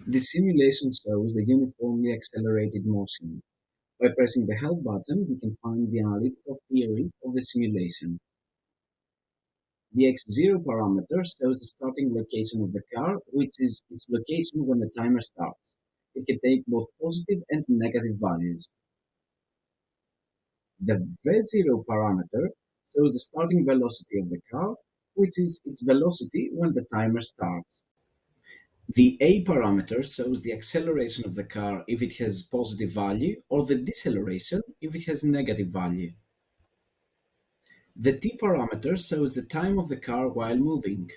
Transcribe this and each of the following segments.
The simulation shows the uniformly accelerated motion. By pressing the Help button, we can find the analytical theory of the simulation. The x0 parameter shows the starting location of the car, which is its location when the timer starts. It can take both positive and negative values. The v0 parameter shows the starting velocity of the car, which is its velocity when the timer starts. The a parameter shows the acceleration of the car if it has positive value, or the deceleration if it has negative value. The t parameter shows the time of the car while moving.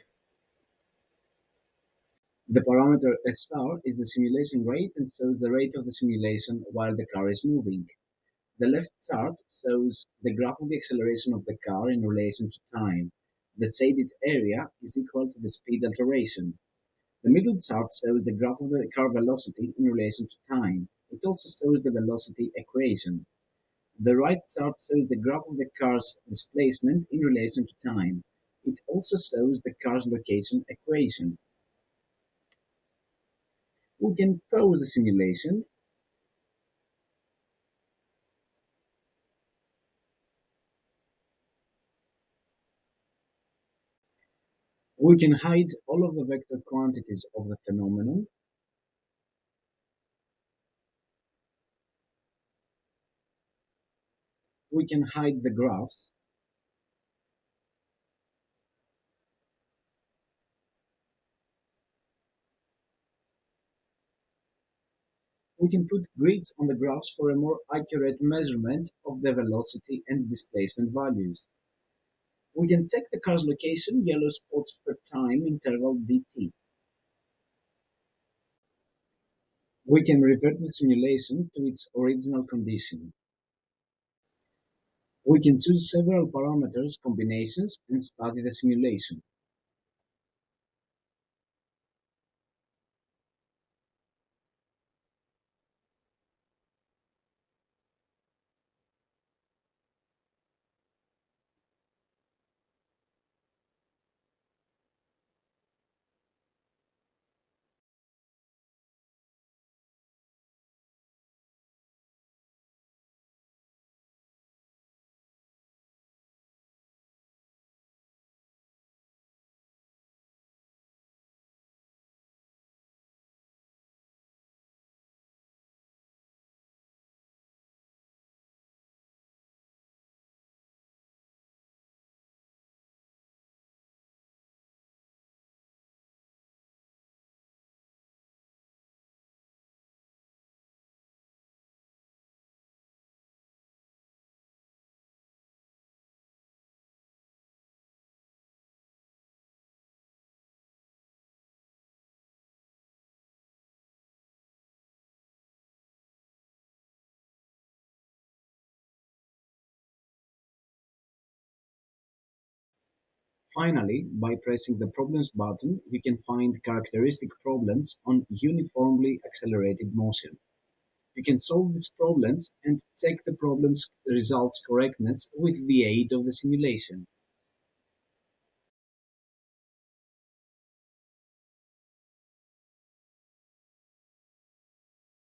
The parameter SR is the simulation rate and shows the rate of the simulation while the car is moving. The left chart shows the graph of the acceleration of the car in relation to time. The shaded area is equal to the speed alteration. The middle chart shows the graph of the car velocity in relation to time. It also shows the velocity equation. The right chart shows the graph of the car's displacement in relation to time. It also shows the car's location equation. We can pause the simulation. We can hide all of the vector quantities of the phenomenon. We can hide the graphs. We can put grids on the graphs for a more accurate measurement of the velocity and displacement values. We can check the car's location, yellow spots per time interval dt. We can revert the simulation to its original condition. We can choose several parameters combinations and study the simulation. Finally, by pressing the Problems button, we can find characteristic problems on uniformly accelerated motion. We can solve these problems and check the problem's results correctness with the aid of the simulation.